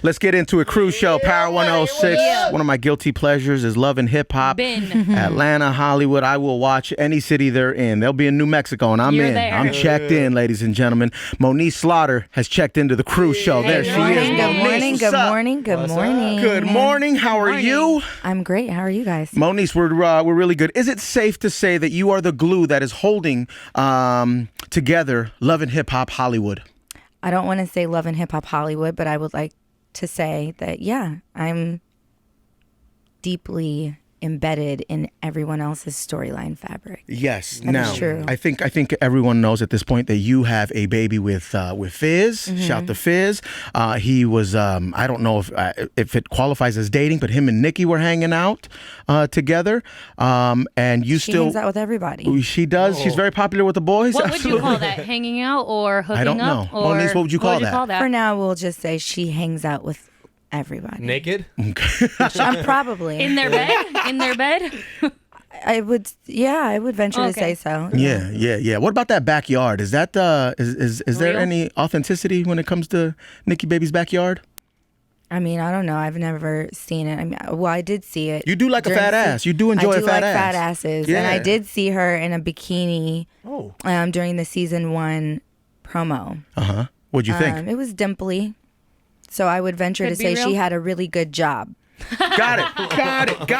Let's get into a cruise show. Power 106. Yeah. One of my guilty pleasures is love and hip hop. Atlanta, Hollywood. I will watch any city they're in. They'll be in New Mexico, and I'm You're in. there. I'm checked in, ladies and gentlemen. Moniece Slaughter has checked into the cruise show. There she is. Good Moniece, morning. what's Good up? morning. Good morning. Good morning. How are you? I'm great. How are you guys? Moniece, we're really good. Is it safe to say that you are the glue that is holding together love and hip hop Hollywood? I don't want to say love and hip hop Hollywood, but I would like to say that, yeah, I'm deeply embedded in everyone else's storyline fabric. Yes. That now, is true. I think everyone knows at this point that you have a baby with Fizz. Shout to Fizz. He was I don't know if it qualifies as dating, but him and Nikki were hanging out together. And you She still hangs out with everybody. She does. She's very popular with the boys. What would you call that? Hanging out or hooking up? I don't know. Or Moniece, what would you call that? For now, we'll just say she hangs out with everybody. Naked? I'm probably. In their bed? In their bed? I would venture to say so. Yeah. What about that backyard? Is that is there Real? any authenticity when it comes to Nikki Baby's backyard? I mean, I don't know. I've never seen it. I mean, well, I did see it. You do like a during fat the- ass. You do enjoy I do a fat like ass. fat asses, and I did see her in a bikini during the season 1 promo. What'd you think? It was dimply, so I would venture Could to be say she real. had a really good job. Got it.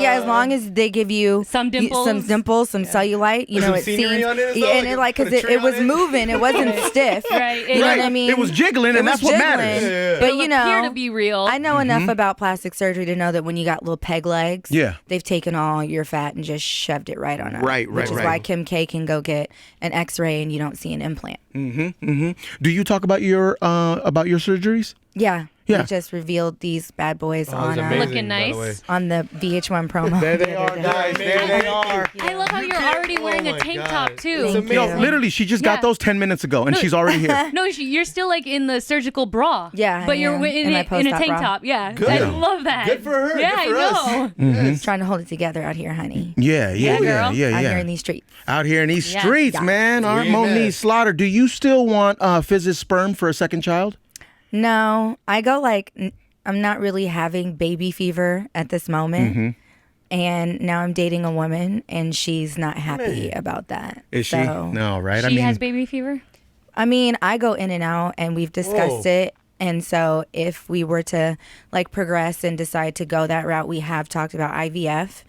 As long as they give you Some dimples. some cellulite, you know, some it scenery seemed, on it or something? and it like Put because a tree it was on it? moving, it wasn't stiff, Right. You know what I mean? It was jiggling, and It that's was what jiggling, matters. But It'll you know, appear to be real. I know enough about plastic surgery to know that when you got little peg legs, Yeah. they've taken all your fat and just shoved it right on up. Right, Which is right. why Kim K can go get an X-ray and you don't see an implant. Do you talk about your surgeries? Yeah. Yeah. We just revealed these bad boys on amazing, Looking by the nice. way. on the VH1 promo. There they the are, other day. guys. There they are. I love how you're already wearing a tank top, too. Thank Yo, you. literally, she just got Yeah. those 10 minutes ago, and she's already here. No, you're still like in the surgical bra. Yeah, But I you're am. in, In my in a post-op tank bra. top. Yeah. Good. I love that. Good for her. Yeah, Good for I know. us. Trying to hold it together out here, honey. Yeah. Out here in these streets. Out here in these Yeah. streets, Yeah. man. Our We ain't Moniece mad. Slaughter. Do you still want Fizz's sperm for a second child? No, I go like, I'm not really having baby fever at this moment. And now I'm dating a woman, and she's not happy about that. Is she? So, No, right? She has baby fever? I mean, I go in and out, and we've discussed it. And so if we were to like progress and decide to go that route, we have talked about IVF,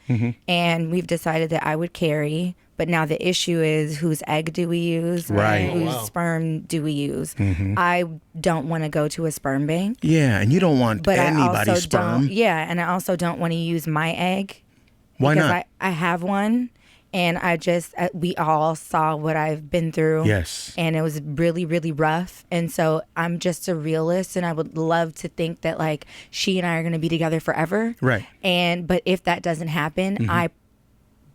and we've decided that I would carry. But now the issue is, whose egg do we use? Right. Whose sperm do we use? I don't want to go to a sperm bank. Yeah, and you don't want But I anybody's also sperm. don't. Yeah, and I also don't want to use my egg. Why because not? I have one, and I just we all saw what I've been through. Yes. And it was really, really rough. And so I'm just a realist, and I would love to think that like she and I are going to be together forever. Right. But if that doesn't happen, I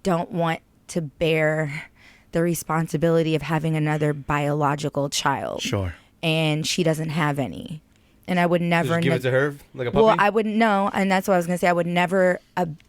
don't want to bear the responsibility of having another biological child. Sure. And she doesn't have any. And I would never Just give it to her like a puppy? Well, I wouldn't know, and that's what I was gonna say. I would never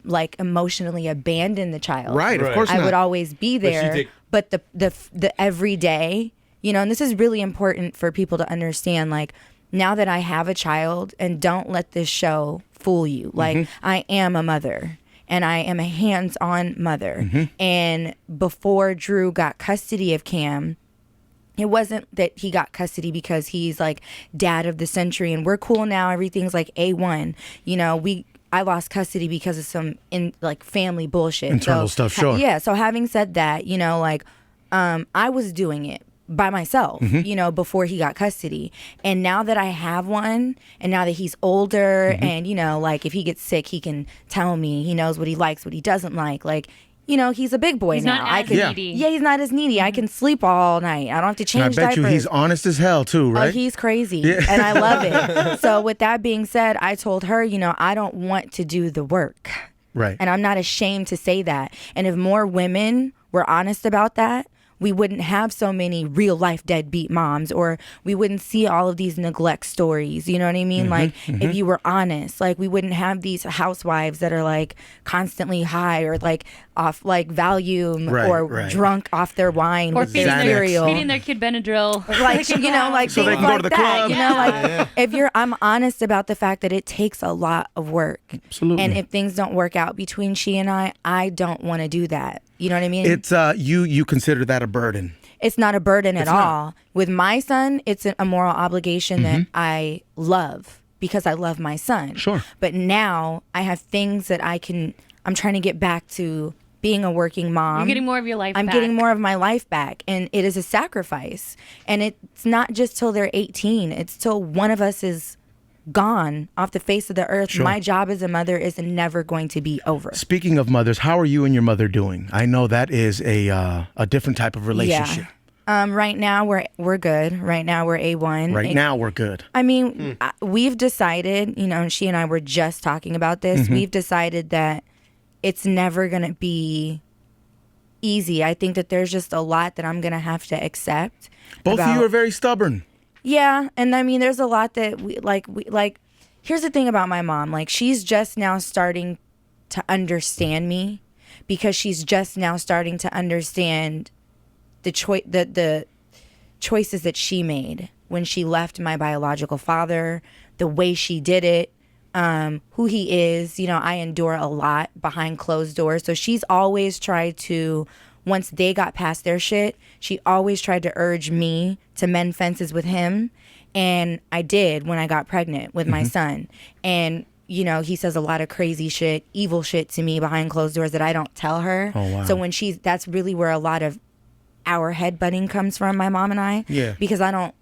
like emotionally abandon the child. Right, of Right. course I not. would always be But she there. take- But the everyday, you know, and this is really important for people to understand. Like, now that I have a child, and don't let this show fool you. Like, I am a mother. And I am a hands-on mother. And before Drew got custody of Cam, it wasn't that he got custody because he's like dad of the century and we're cool now. Everything's like A1. You know, I lost custody because of some family bullshit. Internal stuff, sure. Yeah. So having said that, you know, like I was doing it by myself, you know, before he got custody. And now that I have one, and now that he's older, and, you know, like if he gets sick, he can tell me. He knows what he likes, what he doesn't like, you know, he's a big boy He's now. not I as can, needy. Yeah, he's not as needy. I can sleep all night. I don't have to And I change bet diapers. you he's honest as hell, too, right? Oh, he's crazy, and I love it. So with that being said, I told her, you know, I don't want to do the work. Right. And I'm not ashamed to say that. And if more women were honest about that, we wouldn't have so many real life deadbeat moms, or we wouldn't see all of these neglect stories. You know what I mean? Like, if you were honest, like, we wouldn't have these housewives that are like constantly high, or like off like Valium, or drunk off their wine, or with their cereal, feeding their kid Benadryl, like, you know, like so things they can go like to the that. club. You know, like, if I'm honest about the fact that it takes a lot of work. Absolutely. And if things don't work out between she and I don't want to do that. You know what I mean? It's you consider that a burden. It's not a burden at It's not. all. With my son, it's a moral obligation that I love, because I love my son. Sure. But now I have things that I'm trying to get back to being a working mom. You're getting more of your life I'm back. getting more of my life back. And it is a sacrifice. And it's not just till they're 18. It's till one of us is gone off the face of the earth. Sure. My job as a mother is never going to be over. Speaking of mothers, how are you and your mother doing? I know that is a different type of relationship. Right now we're good. Right now we're A1. Right now we're good. I mean, we've decided, you know, and she and I were just talking about this. We've decided that it's never going to be easy. I think that there's just a lot that I'm going to have to accept. Both of you are very stubborn. Yeah, and I mean, there's a lot that we here's the thing about my mom. Like, she's just now starting to understand me, because she's just now starting to understand the choices that she made when she left my biological father, the way she did it, who he is. You know, I endure a lot behind closed doors. So she's always tried to, once they got past their shit, she always tried to urge me to mend fences with him. And I did when I got pregnant with my son. And, you know, he says a lot of crazy shit, evil shit to me behind closed doors that I don't tell her. Oh, wow. So when that's really where a lot of our headbutting comes from, my mom and I. Yeah. Because I don't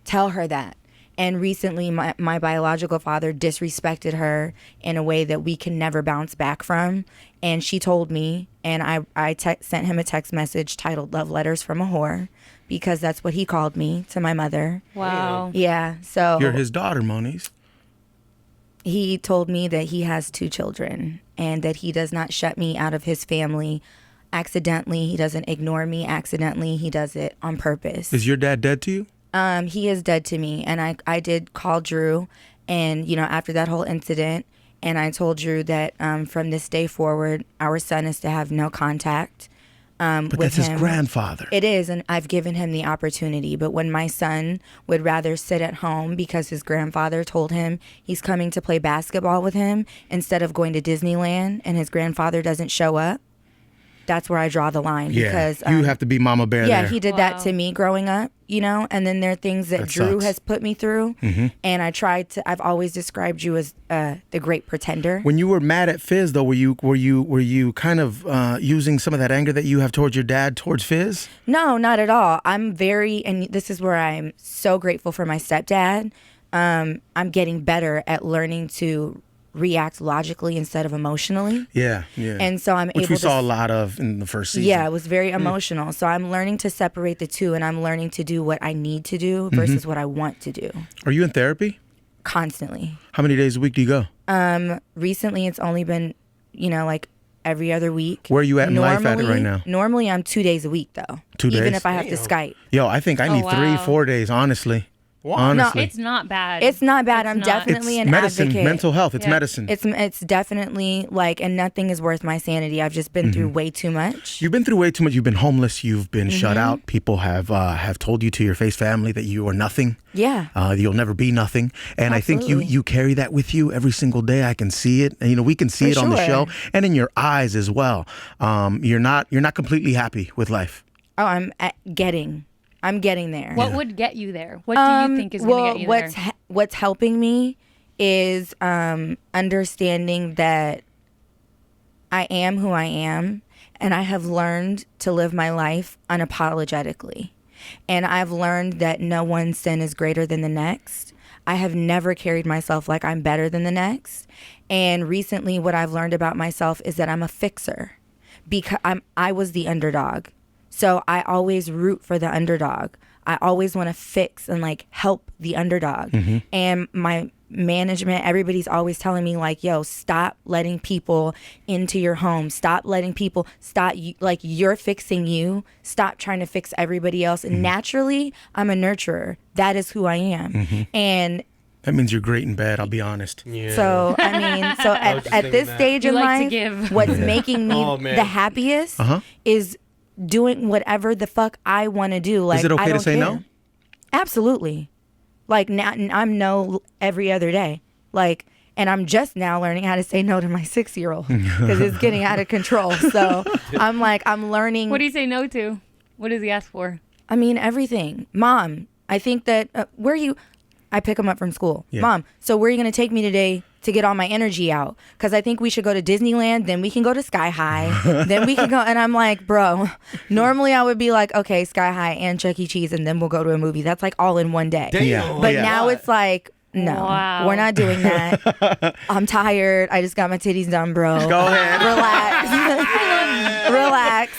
tell her that. And recently, my biological father disrespected her in a way that we can never bounce back from. And she told me, and I sent him a text message titled "Love Letters from a Whore," because that's what he called me to my mother. Wow. Yeah, so You're his daughter, Moniece. he told me that he has 2 children and that he does not shut me out of his family accidentally. He doesn't ignore me accidentally. He does it on purpose. Is your dad dead to you? He is dead to me. And I did call Drew, and, you know, after that whole incident, and I told Drew that from this day forward, our son is to have no contact But with that's his him. grandfather. It is, and I've given him the opportunity. But when my son would rather sit at home because his grandfather told him he's coming to play basketball with him instead of going to Disneyland, and his grandfather doesn't show up, that's where I draw the line. Yeah, Because you have to be Mama Bear yeah, there. he did that to me growing up, you know, and then there are things that Drew sucks. has put me through. And I've always described you as the great pretender. When you were mad at Fizz, though, were you kind of using some of that anger that you have towards your dad towards Fizz? No, not at all. I'm and this is where I'm so grateful for my stepdad. I'm getting better at learning to react logically instead of emotionally. Yeah. And so I'm Which able we to saw a lot of in the first season. Yeah, it was very emotional. So I'm learning to separate the two, and I'm learning to do what I need to do versus what I want to do Are you in therapy? constantly. How many days a week do you go? Recently, it's only been, you know, like every other week. Where are you at in life at it right now? Normally, I'm 2 days a week, though. 2 days? Even if I have to Skype. Yo, I think I need wow. 3-4 days, honestly. Honestly. It's not bad. It's not bad. I'm not. definitely It's an medicine, advocate. mental health. It's Yeah. medicine. It's definitely like, and nothing is worth my sanity. I've just been through way too much. You've been through way too much. You've been homeless. You've been shut out. People have told you to your face family that you are nothing. Yeah. You'll never be nothing. And I think Absolutely. you carry that with you every single day. I can see it. And, you know, we can see For it on the sure. show and in your eyes as well. You're not completely happy with life. Oh, I'm getting there. What would get you there? What do you think is going to get you there? What's helping me is understanding that I am who I am, and I have learned to live my life unapologetically. And I've learned that no one sin is greater than the next. I have never carried myself like I'm better than the next. And recently, what I've learned about myself is that I'm a fixer, because I was the underdog. So I always root for the underdog. I always want to fix and like help the underdog. And my management, everybody's always telling me like, yo, stop letting people into your home. Stop letting people like you're fixing you. Stop trying to fix everybody else. And naturally, I'm a nurturer. That is who I am. And that means you're great in bed, I'll be honest. Yeah. So, I mean, at this stage in life, what's making me the happiest is doing whatever the fuck I want to do. Like, is it okay to say no? Absolutely. Like, now I'm no every other day. Like, and I'm just now learning how to say no to my 6-year-old because it's getting out of control. So I'm learning. What do you say no to? What does he ask for? I mean, everything. Mom, I think that, I pick him up from school. Yeah. Mom, so where are you going to take me today to get all my energy out? Because I think we should go to Disneyland, then we can go to Sky High, then we can go. And I'm like, bro, normally I would be like, okay, Sky High and Chuck E. Cheese, and then we'll go to a movie. That's like all in one day. Yeah. But now it's like, no, we're not doing that. I'm tired. I just got my titties done, bro. Go ahead. Relax.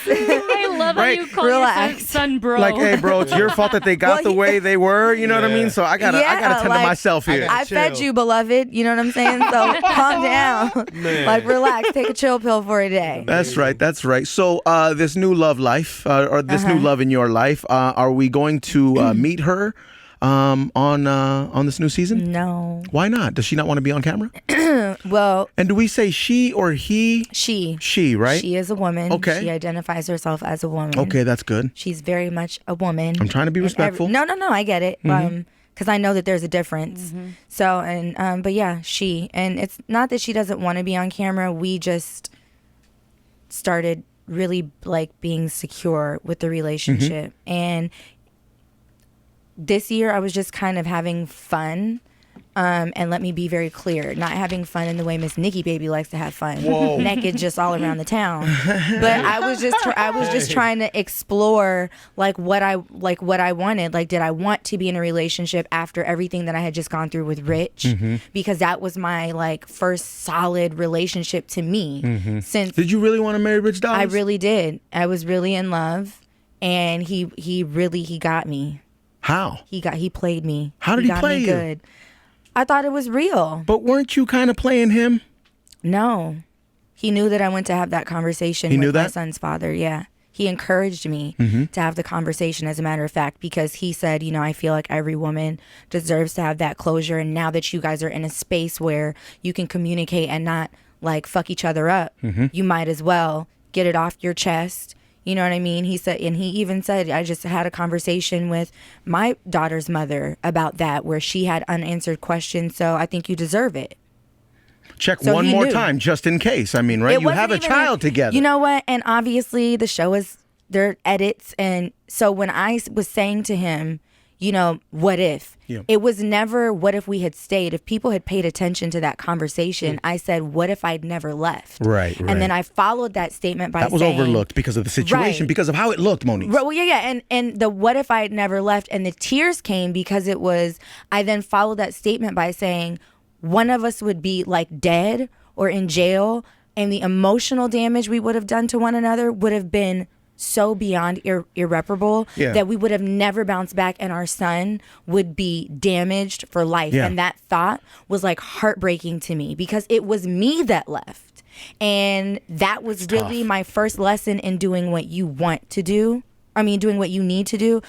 I love how you call your son bro. Like, hey, bro, it's your fault that they got the way they were. You know what I mean? So I gotta tend to myself here. I fed you, beloved. You know what I'm saying? So calm down. Like, relax. Take a chill pill for a day. That's right. That's right. So this new love life, or this new love in your life, are we going to meet her on this new season? No. Why not? Does she not want to be on camera? Well. And do we say she or he? She. She, right? She is a woman. Okay. She identifies herself as a woman. Okay, that's good. She's very much a woman. I'm trying to be respectful. No, I get it. Because I know that there's a difference. So, and but yeah, she. And it's not that she doesn't want to be on camera. We just started really like being secure with the relationship. And this year I was just kind of having fun. And let me be very clear, not having fun in the way Miss Nikki Baby likes to have fun, naked just all around the town. But I was just trying to explore like what I wanted. Like, did I want to be in a relationship after everything that I had just gone through with Rich? Because that was my like first solid relationship to me. Since did you really want to marry Rich Dollaz? I really did. I was really in love, and he got me. How? He played me. How did he play you? Good. I thought it was real. But weren't you kind of playing him? No. He knew that I went to have that conversation with my son's father. Yeah. He encouraged me to have the conversation, as a matter of fact, because he said, you know, I feel like every woman deserves to have that closure. And now that you guys are in a space where you can communicate and not like fuck each other up, you might as well get it off your chest. You know what I mean? He said, and he even said, I just had a conversation with my daughter's mother about that, where she had unanswered questions. So I think you deserve it. Check so one more time, just in case. I mean, right? You have a child together. You know what? And obviously the show is, there edits. And so when I was saying to him, you know, what if? Yeah. It was never what if we had stayed. If people had paid attention to that conversation, I said, what if I'd never left? Right. And then I followed that statement by saying... That was overlooked because of the situation, because of how it looked, Moniece. Well, yeah. And the what if I had never left, and the tears came because it was... I then followed that statement by saying, one of us would be like dead or in jail, and the emotional damage we would have done to one another would have been so beyond irreparable that we would have never bounced back, and our son would be damaged for life. And that thought was like heartbreaking to me, because it was me that left. And that was really my first lesson in doing what you want to do. I mean, doing what you need to do,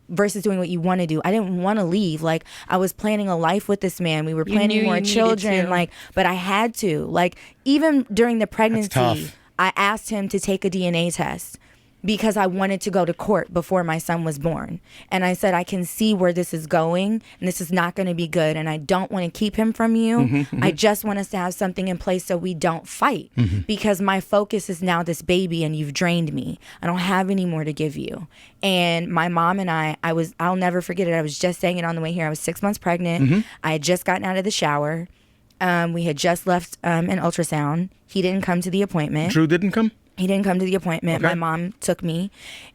versus doing what you want to do. I didn't want to leave. Like, I was planning a life with this man. We were planning more children. Like, but I had to. Like, even during the pregnancy, I asked him to take a DNA test because I wanted to go to court before my son was born. And I said, I can see where this is going, and this is not going to be good, and I don't want to keep him from you. I just want us to have something in place so we don't fight, because my focus is now this baby, and you've drained me. I don't have any more to give you. And my mom and I'll never forget it. I was just saying it on the way here. I was 6 months pregnant. I had just gotten out of the shower. We had just left an ultrasound. He didn't come to the appointment. Drew didn't come? He didn't come to the appointment. Okay. My mom took me,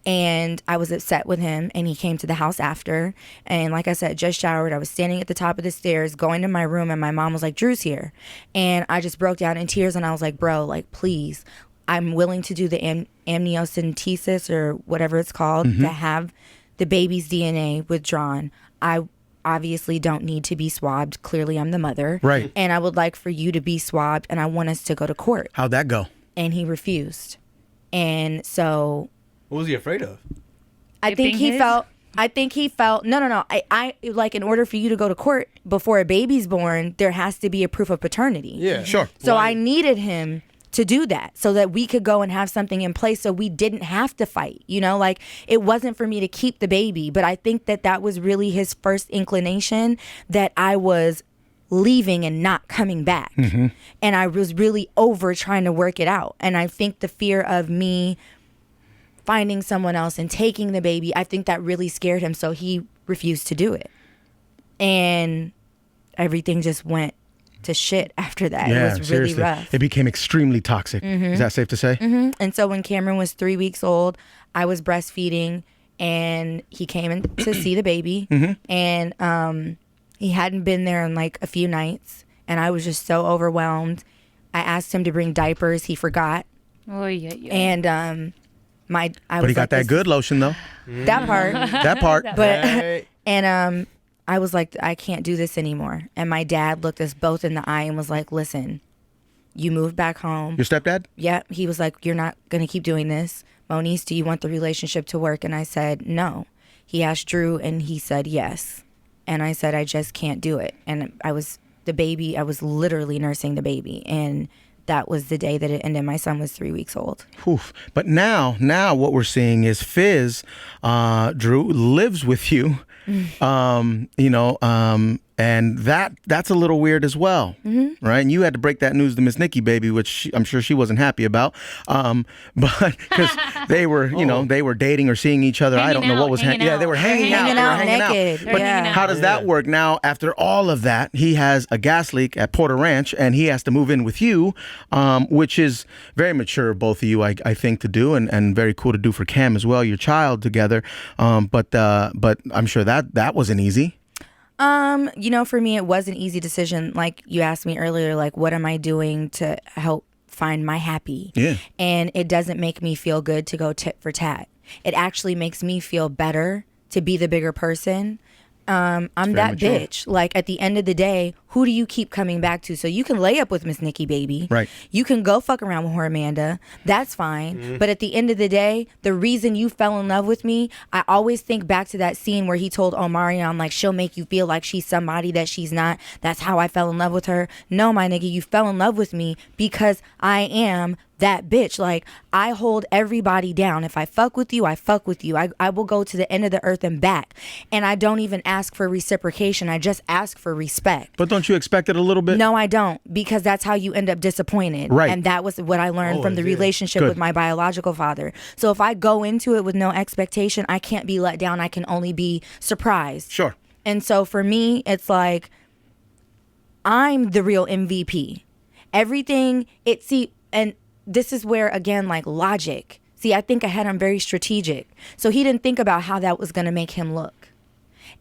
and I was upset with him, and he came to the house after. And like I said, just showered. I was standing at the top of the stairs going to my room, and my mom was like, Drew's here. And I just broke down in tears, and I was like, bro, like, please, I'm willing to do the amniocentesis or whatever it's called to have the baby's DNA withdrawn. I obviously don't need to be swabbed. Clearly, I'm the mother. Right. And I would like for you to be swabbed, and I want us to go to court. How'd that go? And he refused. And so... What was he afraid of? I think he felt no. I like, in order for you to go to court before a baby's born, there has to be a proof of paternity. Yeah. Sure. So I needed him to do that so that we could go and have something in place so we didn't have to fight. You know, like, it wasn't for me to keep the baby, but I think that was really his first inclination, that I was leaving and not coming back. Mm-hmm. And I was really over trying to work it out. And I think the fear of me finding someone else and taking the baby, I think that really scared him. So he refused to do it. And everything just went to shit after that. Yeah, It was really seriously. rough. It became extremely toxic. Is that safe to say? Mm-hmm. And so when Cameron was 3 weeks old, I was breastfeeding, and he came in to see the baby. And he hadn't been there in like a few nights, and I was just so overwhelmed. I asked him to bring diapers. He forgot. Oh, yeah. And But he got that good lotion, though. that part. That part. But and I was like, I can't do this anymore. And my dad looked us both in the eye and was like, listen, you moved back home. Your stepdad? Yeah. He was like, you're not going to keep doing this. Moniece, do you want the relationship to work? And I said, no. He asked Drew, and he said yes. And I said, I just can't do it. And I was literally nursing the baby. And that was the day that it ended. My son was 3 weeks old. Oof. But now what we're seeing is Fizz, Drew, lives with you. And that's a little weird as well, right? And you had to break that news to Miss Nikki Baby, which I'm sure she wasn't happy about, but because they were, they were dating or seeing each other. I don't know what was happening. Yeah, they were hanging out. Naked. But how does that work now? After all of that, he has a gas leak at Porter Ranch, and he has to move in with you, which is very mature of both of you, I think, to do, and very cool to do for Cam as well, your child together. But I'm sure that wasn't easy. For me, it was an easy decision. Like you asked me earlier, like, what am I doing to help find my happy? Yeah. And it doesn't make me feel good to go tit for tat. It actually makes me feel better to be the bigger person. I'm that mature. bitch. Like, at the end of the day, who do you keep coming back to? So you can lay up with Miss Nikki Baby. Right. You can go fuck around with her Amanda. That's fine. But at the end of the day, the reason you fell in love with me, I always think back to that scene where he told Omarion, like, she'll make you feel like she's somebody that she's not. That's how I fell in love with her. No, my nigga, you fell in love with me because I am that bitch. Like, I hold everybody down. If I fuck with you, I fuck with you. I will go to the end of the earth and back. And I don't even ask for reciprocation. I just ask for respect. But don't you expect it a little bit? No, I don't, because that's how you end up disappointed. Right. And that was what I learned from the relationship Good. with my biological father. So if I go into it with no expectation, I can't be let down. I can only be surprised. Sure. And so for me, it's like, I'm the real MVP. Everything, and this is where, again, like, logic. See, I think ahead. I'm very strategic. So he didn't think about how that was going to make him look.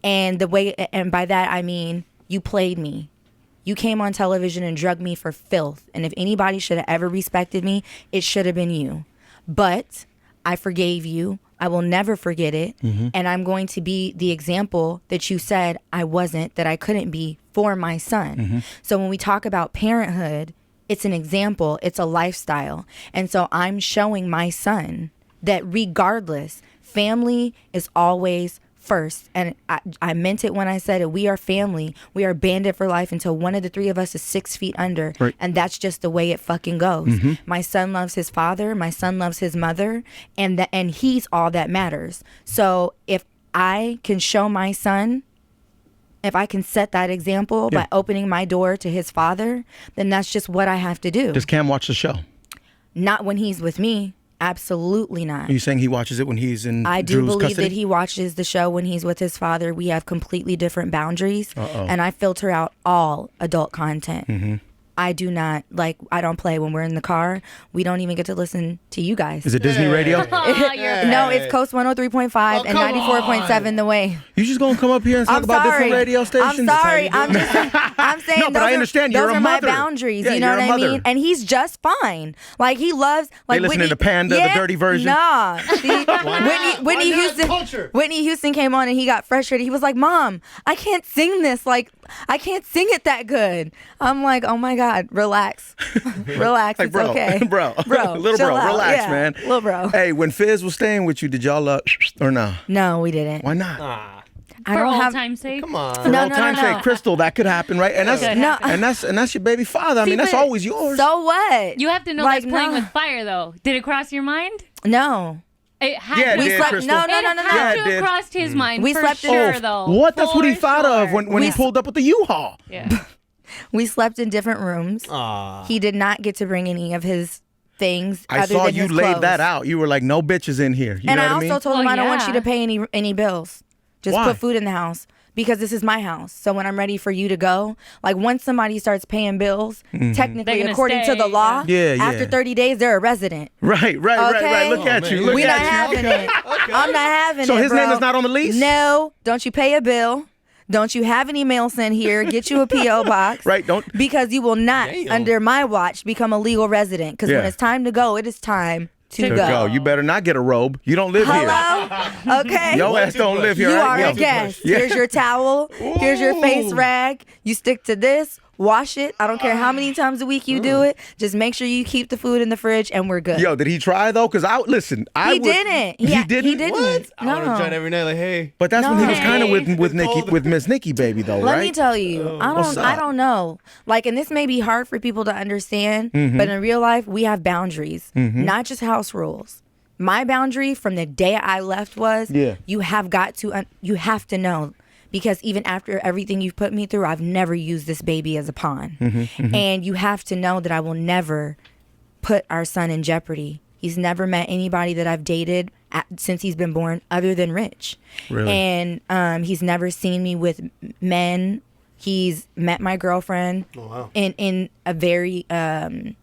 And by that, I mean, you played me. You came on television and drugged me for filth. And if anybody should have ever respected me, it should have been you. But I forgave you. I will never forget it. And I'm going to be the example that you said I wasn't, that I couldn't be for my son. So when we talk about parenthood, it's an example, it's a lifestyle. And so I'm showing my son that regardless, family is always first. And I meant it when I said it. We are family. We are banded for life until one of the three of us is 6 feet under. Right. And that's just the way it fucking goes. My son loves his father. My son loves his mother. And he's all that matters. So if I can show my son, if I can set that example by opening my door to his father, then that's just what I have to do. Does Cam watch the show? Not when he's with me. Absolutely not. Are you saying he watches it when he's in I do Drew's believe custody? that he watches the show when he's with his father. We have completely different boundaries. And I filter out all adult content. I do not, like, I don't play when we're in the car. We don't even get to listen to you guys. Is it Disney radio? No, it's Coast 103.5 and 94.7 The Way. You just gonna come up here and talk about different radio stations? I'm sorry. I'm saying no, but I understand you're a mother. Those are my boundaries. Yeah, you know you're what a I mean? mother. And he's just fine. Like, he loves. Like, they listening to Panda, the dirty version. Nah. See, Whitney Houston came on and he got frustrated. He was like, "Mom, I can't sing this. Like, I can't sing it that good." I'm like, "Oh my God, relax, relax. Like, it's okay, bro, little chill bro, out. relax, yeah, man, little bro." Hey, when Fizz was staying with you, did y'all or no? No, we didn't. Why not? I For don't old have time's sake. Come on. For No, all no, time's no. sake, Crystal, that could happen, right? And that's No. and that's your baby father. I mean, that's but- always yours. So what? You have to know Like, that's playing no. with fire, though. Did it cross your mind? No. It had Yeah, it to. did, slept- Crystal. no. It Yeah, had it to did. have crossed his mind. We for slept in- sure, Oh, though. What? That's what he For thought of sure. when he pulled up with the U-Haul. Yeah. We slept in different rooms. Aw. He did not get to bring any of his things. I other saw than you his laid clothes. that out. You were like, no bitches in here. You And know I what I also mean? told him Well, I don't want you yeah. to pay any bills. Just Why? put food in the house. Because this is my house. So when I'm ready for you to go, like once somebody starts paying bills, Mm-hmm. technically, They're gonna according to the stay, law, yeah. Yeah, after yeah. 30 days, they're a resident. Right. Okay? Look at man. you. Look We're not at you. having it. I'm not having So it, his bro. name is not on the lease? No. Don't you pay a bill. Don't you have any mail sent here. Get you a P.O. box. Right, don't- Because you will not, Damn. under my watch, become a legal resident. Because Yeah. when it's time to go, it is time to To go. go. You better not get a robe. You don't live here. Hello? Okay. Your ass don't live here. You right? are Yo. a guest. Yeah. Here's your towel. Here's your face rag. You stick to this. Wash it. I don't care how many times a week you do it. Just make sure you keep the food in the fridge, and we're good. Yo, did he try though? Because I didn't. He didn't. He didn't. He didn't. What? I would have No. tried every night like, hey. But that's when he was No. kind of with Nikki, Cold. with Miss Nikki Baby though, Let right? me tell you, What's I up? don't know. Like, and this may be hard for people to understand, but in real life, we have boundaries, not just house rules. My boundary from the day I left was, Yeah. you have to know. Because even after everything you've put me through, I've never used this baby as a pawn. And you have to know that I will never put our son in jeopardy. He's never met anybody that I've dated since he's been born other than Rich. Really? And he's never seen me with men. He's met my girlfriend in a very Open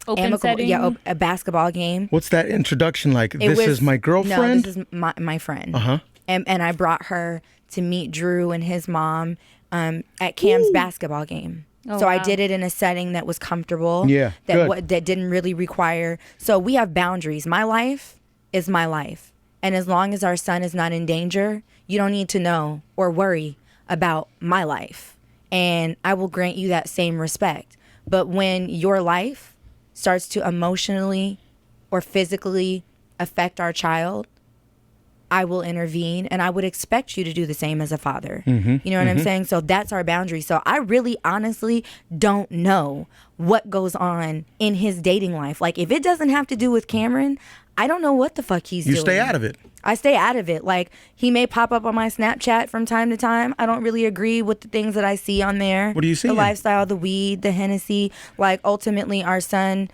amicable, setting. a basketball game. What's that introduction like? It This was- is my girlfriend. No, this is my friend. Uh-huh. And I brought her to meet Drew and his mom at Cam's basketball game. Oh, So I wow. did it in a setting that was comfortable. Yeah, good. That didn't really require. So we have boundaries. My life is my life. And as long as our son is not in danger, you don't need to know or worry about my life. And I will grant you that same respect. But when your life starts to emotionally or physically affect our child, I will intervene, and I would expect you to do the same as a father. You know what I'm saying? So that's our boundary. So I really honestly don't know what goes on in his dating life. Like, if it doesn't have to do with Cameron, I don't know what the fuck he's doing. You stay out of it. I stay out of it. Like, he may pop up on my Snapchat from time to time. I don't really agree with the things that I see on there. What are you seeing? The lifestyle, the weed, the Hennessy. Like, ultimately, our son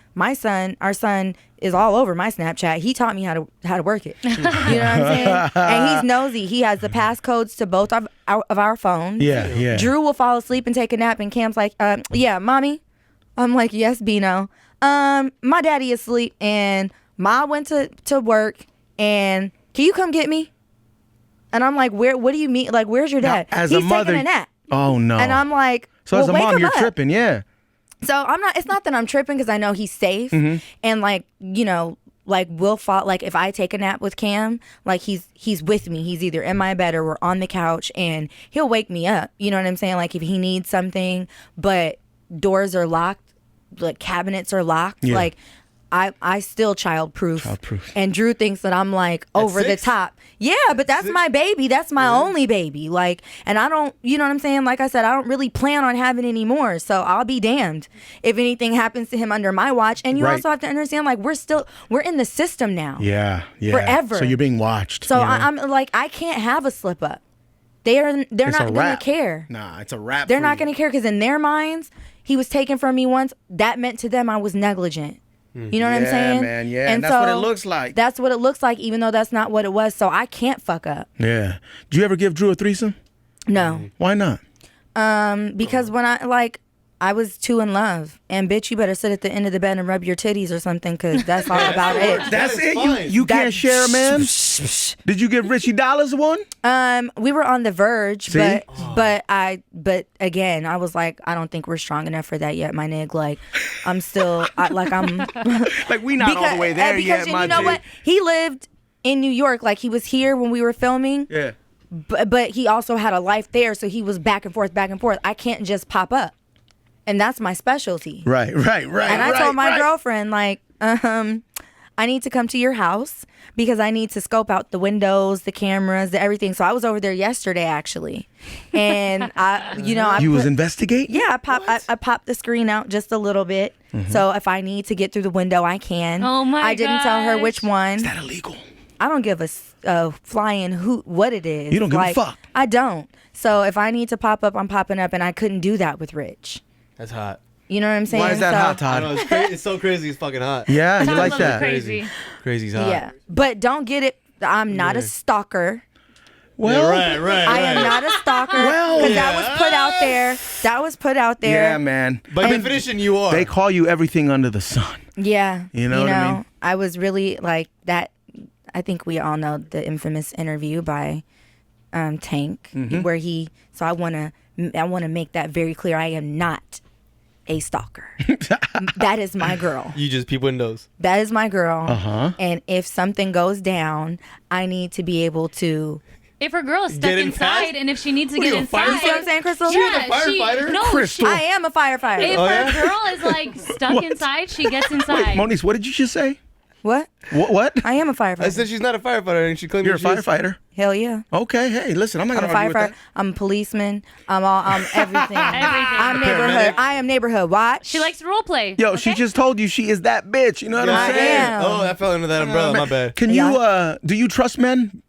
is all over my Snapchat. He taught me how to work it. You know what I'm saying? And he's nosy. He has the passcodes to both of our phones. Yeah. Drew will fall asleep and take a nap, and Cam's like, yeah, mommy. I'm like, yes, Bino. My daddy is asleep, and Ma went to work, and can you come get me? And I'm like, what do you mean? Like, where's your dad? Now, as He's a mother, taking a nap. Oh no. And I'm like, so well, as a wake mom, him you're up. tripping. Yeah. So I'm not. It's not that I'm tripping because I know he's safe, and like, you know, like we'll fall. Like, if I take a nap with Cam, like he's with me. He's either in my bed or we're on the couch, and he'll wake me up. You know what I'm saying? Like, if he needs something, but doors are locked, like cabinets are locked, Yeah. like. I still childproof. Childproof. And Drew thinks that I'm like over the 6? top. Yeah, but that's my baby. That's my only baby. Like, and I don't, you know what I'm saying? Like I said, I don't really plan on having any more. So I'll be damned if anything happens to him under my watch. And you Right. also have to understand, like, we're in the system now. Yeah. Forever. So you're being watched. So you know? I'm like, I can't have a slip up. They're It's not a going to wrap. care. Nah, it's a wrap. They're for not you. going to care because in their minds, he was taken from me once. That meant to them I was negligent. You know what I'm Yeah, saying? man, yeah, and that's what it looks like. That's what it looks like, even though that's not what it was. So I can't fuck up. Yeah. Do you ever give Drew a threesome? No. Why not? Because when I like, I was too in love. And bitch, you better sit at the end of the bed and rub your titties or something, because that's all about it. That's it. You can't share, man. Did you give Richie Dollars one? We were on the verge, See? but again, I was like, I don't think we're strong enough for that yet, my nigga. Like, I'm still I'm like we not all the way there yet, my you know G. what? He lived in New York, like he was here when we were filming. Yeah. But he also had a life there, so he was back and forth. I can't just pop up. And that's my specialty. Right. And I told my girlfriend, like, I need to come to your house because I need to scope out the windows, the cameras, the everything. So I was over there yesterday, actually. And You was investigating? Yeah, I popped the screen out just a little bit. Mm-hmm. So if I need to get through the window, I can. Oh my I didn't tell her which one. Is that illegal? I don't give a flying hoot what it is. You don't give a fuck. I don't. So if I need to pop up, I'm popping up, and I couldn't do that with Rich. That's hot. You know what I'm saying? Why is that hot, Todd? I know, it's so crazy. It's fucking hot. Yeah, you Todd like loves that? Crazy. Crazy's hot. Yeah, but don't get it. I'm not a stalker. Well, right. I am not a stalker. Well, because that was put out there. That was put out there. Yeah, man. By definition, you are. They call you everything under the sun. Yeah. You know what I mean? I was really like that. I think we all know the infamous interview by Tank, where he. So I want to make that very clear. I am not a stalker. That is my girl. You just peep windows. That is my girl. Uh-huh. And if something goes down, I need to be able to. If her girl is stuck Get inside, inside? and if she needs to What get are you, a inside, You see what I'm saying, Crystal? yeah, a firefighter? No, Crystal. I am a firefighter. If Oh, her yeah? girl is like stuck inside, she gets inside. Wait, Moniece, what did you just say? What? What? I am a firefighter. I said she's not a firefighter, and she claimed You're a she is. firefighter? Hell yeah. Okay, hey, listen, I'm not I'm a going to argue with firefighter. that. I'm a policeman. I'm everything. I'm Everything. neighborhood. I am neighborhood watch. She likes to role play. Yo, she just told you she is that bitch. You know what Yeah, I'm I saying? am. Oh, I fell under that umbrella. My bad. Can you, do you trust men?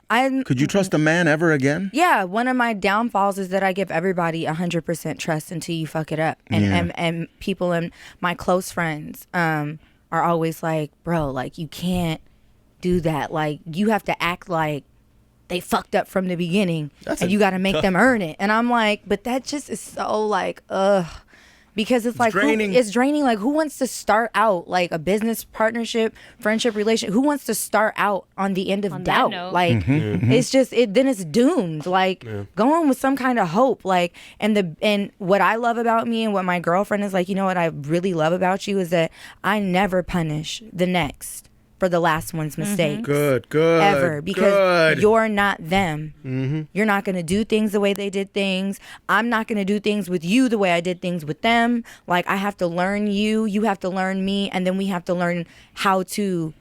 I'm. Could you trust a man ever again? Yeah, one of my downfalls is that I give everybody 100% trust until you fuck it up, and people and my close friends are always like, bro, like you can't do that. Like you have to act like they fucked up from the beginning, and you got to make them earn it. And I'm like, but that just is so like, ugh. Because it's like draining. It's draining. Like, who wants to start out like a business partnership, friendship, relation? Who wants to start out on the end of On that doubt? note. Like, it's just then it's doomed. Like, go on with some kind of hope. Like, and what I love about me and what my girlfriend is like, you know what I really love about you is that I never punish the next for the last one's mistake. Good. Ever, because good. you're not them. You're not going to do things the way they did things. I'm not going to do things with you the way I did things with them. Like, I have to learn you have to learn me, and then we have to learn how to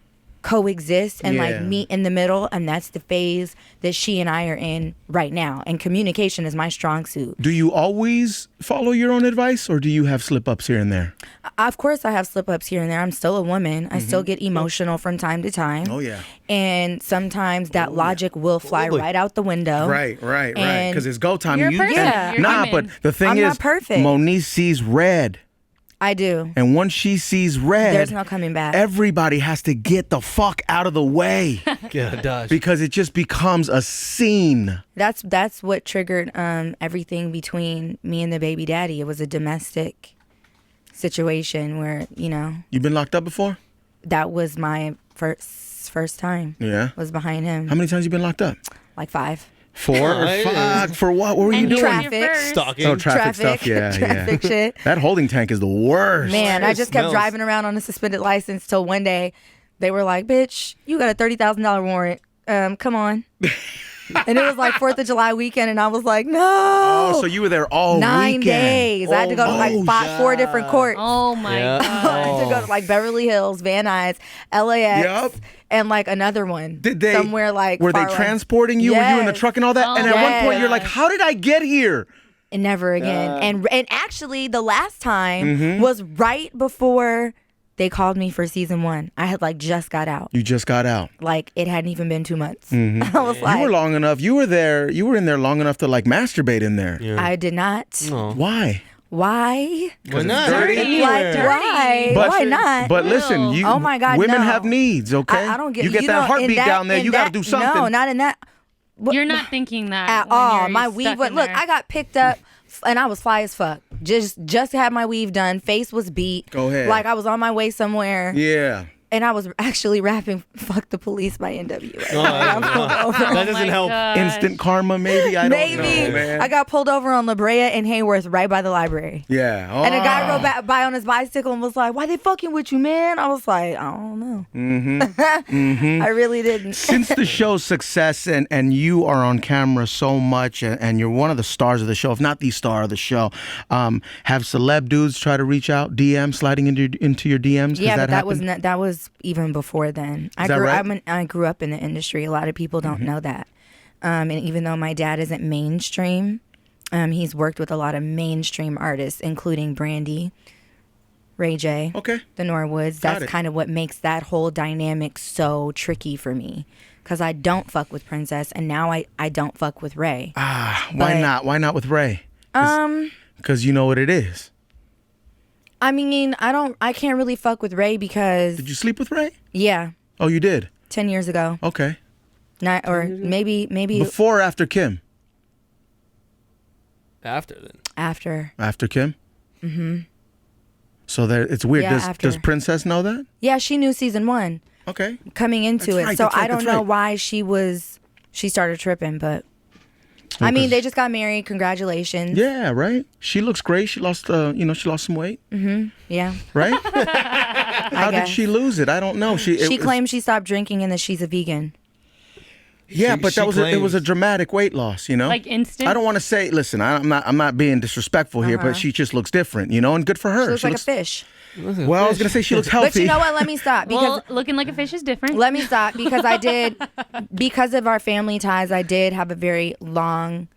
coexist and like meet in the middle. And that's the phase that she and I are in right now. And communication is my strong suit. Do you always follow your own advice, or do you have slip-ups here and there? Of course I have slip-ups here and there. I'm still a woman. I still get emotional from time to time. Oh, yeah. And sometimes that logic will fly right out the window. Right. And Because it's go time. You're a You- person. Yeah. You're Nah, human. but the thing I'm is, not perfect. Moniece sees red. I do. And once she sees red, There's no coming back. everybody has to get the fuck out of the way Yeah, Dodge. because it just becomes a scene. That's what triggered everything between me and the baby daddy. It was a domestic situation where, you know, You been locked up before? that was my first time. Yeah. Was behind him. How many times you been locked up? Like 5. 4 or Nice. 5? For what? What were you And doing? you were your Traffic. first. Stalking. Oh, traffic stuff. Yeah, traffic yeah. shit. That holding tank is the worst. Man, I It just kept smells. driving around on a suspended license till one day they were like, bitch, you got a $30,000 warrant. Come on. And it was like 4th of July weekend, and I was like, no. Oh, so you were there all 9 weekend. days. I had to go to like 4 different courts. Oh my Yeah. god. I had to go to like Beverly Hills, Van Nuys, LAX, Yup. and like another one. Did they somewhere like were they far away. transporting you? Were you in the Yes. truck and all that? Oh, and at one point you're like, yes. how did I get here? And never again. And actually, the last time Mm-hmm. was right before they called me for season 1. I had like just got out. You just got out. Like it hadn't even been 2 months. I was like, You were long enough. You were there. You were in there long enough to like masturbate in there. I did not. Why? Why? Why not? dirty. Like, why? But- Why not? But listen, you. Oh my God, women no. have needs. Okay. I don't get. You get that know, in heartbeat down there. in You got to that- do something. No, not in that. You're not thinking that At when all. you're My stuck weave. in Look, there. I got picked up and I was fly as fuck. Just had my weave done. Face was beat. Go ahead. Like I was on my way somewhere. Yeah. And I was actually rapping "Fuck the Police" by NWA. That doesn't help. Instant karma, maybe. I don't Maybe. know, man. I got pulled over on La Brea and Hayworth right by the library. Yeah. And a guy rode by on his bicycle and was like, "Why they fucking with you, man?" I was like, "I don't know." I really didn't. Since the show's success and you are on camera so much and you're one of the stars of the show, if not the star of the show, have celeb dudes try to reach out, sliding into your DMs? Yeah, but that happened? was even before then. I grew up in the industry. A lot of people don't know that. And even though my dad isn't mainstream, he's worked with a lot of mainstream artists, including Brandy, Ray J, the Norwoods. That's kind of what makes that whole dynamic so tricky for me. Because I don't fuck with Princess, and now I don't fuck with Ray. Why not? Why not with Ray? Because you know what it is. I mean, I can't really fuck with Ray because... Did you sleep with Ray? Yeah. Oh, you did? 10 years ago. Okay. Not, or maybe... Before or after Kim? After then. After. After Kim? Mm-hmm. So it's weird. Yeah, does Princess know that? Yeah, she knew season 1. Okay. Coming into That's it. right, So that's right, I don't that's know right. why she started tripping, but... I mean, they just got married. Congratulations. Yeah, right. She looks great. She lost, she lost some weight. Yeah. Right? How did guess. she lose it? I don't know. She claims she stopped drinking and that she's a vegan. Yeah, but it was claims. a dramatic weight loss, you know. Like instant? I don't want to say. Listen, I'm not being disrespectful here, but she just looks different, you know, and good for her. She looks like a fish. Well, I was gonna say she looks healthy. But you know what? Let me stop because Well, looking like a fish is different. let me stop because because of our family ties, I did have a very long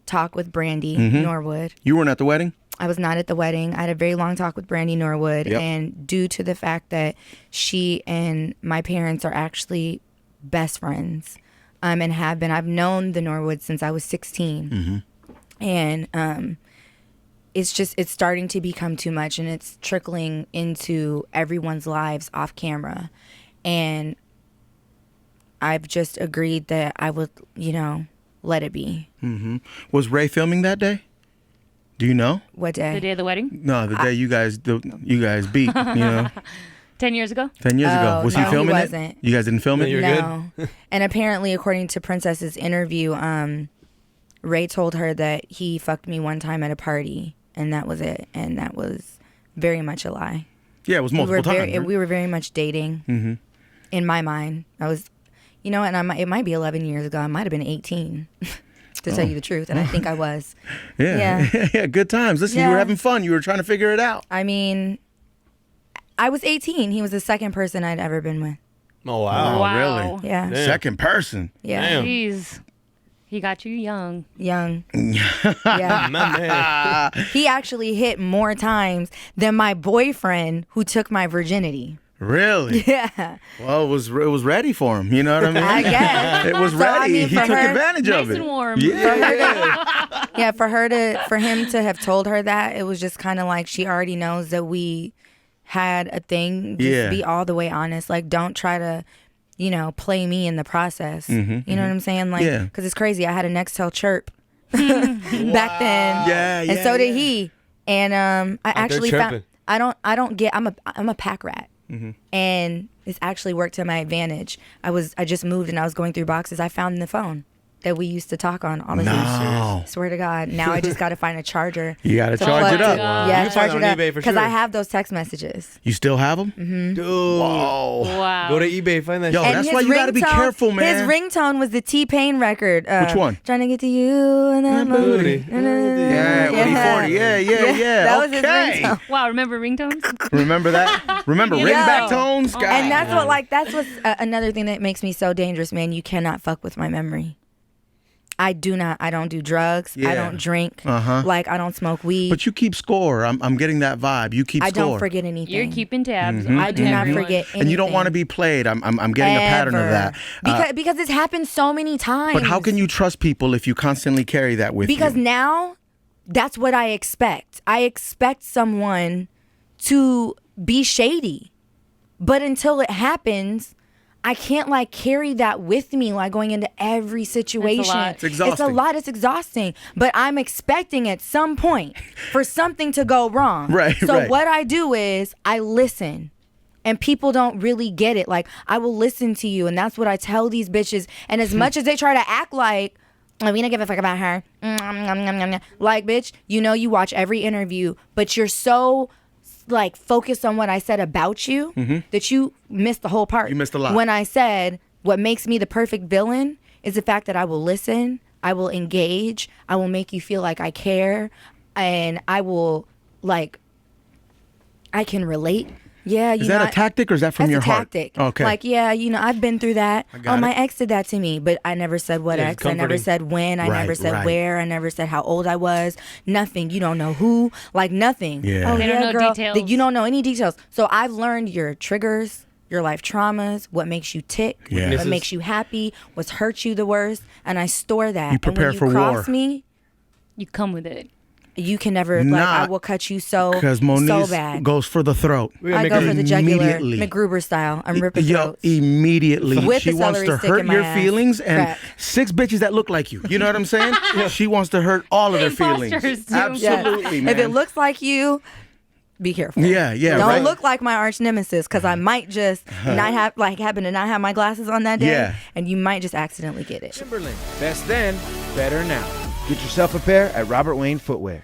talk with Brandy Norwood. You weren't at the wedding? I was not at the wedding. I had a very long talk with Brandy Norwood, Yep. and due to the fact that she and my parents are actually best friends, and have been, I've known the Norwoods since I was 16, and it's starting to become too much, and it's trickling into everyone's lives off camera, and I've just agreed that I would, let it be. Was Ray filming that day? Do you know? What day? The day of the wedding? No, the day you guys beat. 10 years ago? 10 years ago. Was he no, he filming wasn't. it? You guys didn't film it? You're No. And apparently, according to Princess's interview, Ray told her that he fucked me one time at a party, and that was it. And that was very much a lie. Yeah, it was multiple times. Right? We were very much dating. In my mind, I was, and it might be 11 years ago. I might have been 18, to tell you the truth, and I think I was. Yeah. Yeah, good times. Listen, you were Yeah. having fun. You were trying to figure it out. I mean, I was 18. He was the second person I'd ever been with. Oh, wow. Oh, Wow. really? Yeah. Damn. Second person. Yeah. Damn. Jeez. He got you young. Young. Yeah. My man. He actually hit more times than my boyfriend who took my virginity. Really? Yeah. Well, it was ready for him. You know what I mean? I guess. It was So, ready. I mean, He for took her- advantage Nice of it. and warm. Yeah. Yeah, for him to have told her that, it was just kind of like she already knows that we had a thing. Just Yeah. be all the way honest. Like, don't try to, play me in the process. You know what I'm saying? Like, Yeah. because it's crazy. I had a Nextel chirp back then. Yeah, And so did yeah. he. And I actually found chirping. I don't get. I'm a pack rat. And it's actually worked to my advantage. I just moved and I was going through boxes. I found the phone that we used to talk on all the time. No. Swear to God. Now I just got to find a charger. You got to So charge it plug up. it up. Yeah, You can charge find it it up. on eBay for Because sure. I have those text messages. You still have them? Dude. Whoa. Wow. Go to eBay, find that Yo, shit. that's his why you gotta be ringtone- careful, man. His ringtone was the T-Pain record. Which one? Trying to get to you and that booty. booty. Yeah, Yeah. E40. Yeah. That was his Okay. ringtone. Wow, remember ringtones? Remember that? Remember Yo. ringback tones? God. And that's what's another thing that makes me so dangerous, man. You cannot fuck with my memory. I don't do drugs. Yeah. I don't drink. Uh-huh. Like, I don't smoke weed. But you keep score. I'm getting that vibe. You keep I score. don't forget anything. You're keeping tabs. on I do not everyone. forget anything. And you don't want to be played. I'm getting a pattern of that. Because it's happened so many times. But how can you trust people if you constantly carry that with Because you? now, that's what I expect. I expect someone to be shady. But until it happens, I can't like carry that with me, like going into every situation. It's exhausting. It's a lot. It's exhausting. But I'm expecting at some point for something to go wrong. Right, So right. what I do is I listen. And people don't really get it. Like, I will listen to you, and that's what I tell these bitches. And as much as they try to act like, oh, we don't give a fuck about her. Like, bitch, you watch every interview, but you're so like focused on what I said about you that you missed the whole part. You missed a lot. When I said what makes me the perfect villain is the fact that I will listen, I will engage, I will make you feel like I care, and I will like I can relate. Yeah, Is that a tactic or is that from that's your a heart? tactic. Okay. Like, yeah, I've been through that. got My it. ex did that to me, but I never said what Yeah, it's ex. I never comforting. said when. I never Right, said right. where. I never said how old I was. Nothing. You don't know who. Like, nothing. Yeah. Oh, They don't yeah, know girl. details. You don't know any details. So I've learned your triggers, your life traumas, what makes you tick, Yeah. what Weaknesses. makes you happy, what's hurt you the worst, and I store that. You prepare and for when you war. cross me, You come with it. you can never, like, I Not- will cut you so Because Moniece so bad. goes for the throat. We gotta I make go her for the jugular, immediately. MacGruber style. I'm ripping Yo, throats. immediately. With She the wants celery to stick hurt in my your ass. feelings and Crack. 6 bitches that look like you. You know what I'm saying? She wants to hurt all of their feelings. Imposters, too. Absolutely, man. If it looks like you, be careful. Yeah, yeah, Don't right. look like my arch nemesis because I might just not have happen to not have my glasses on that day, Yeah. and you might just accidentally get it. Timberland. Best then, better now. Get yourself a pair at Robert Wayne Footwear.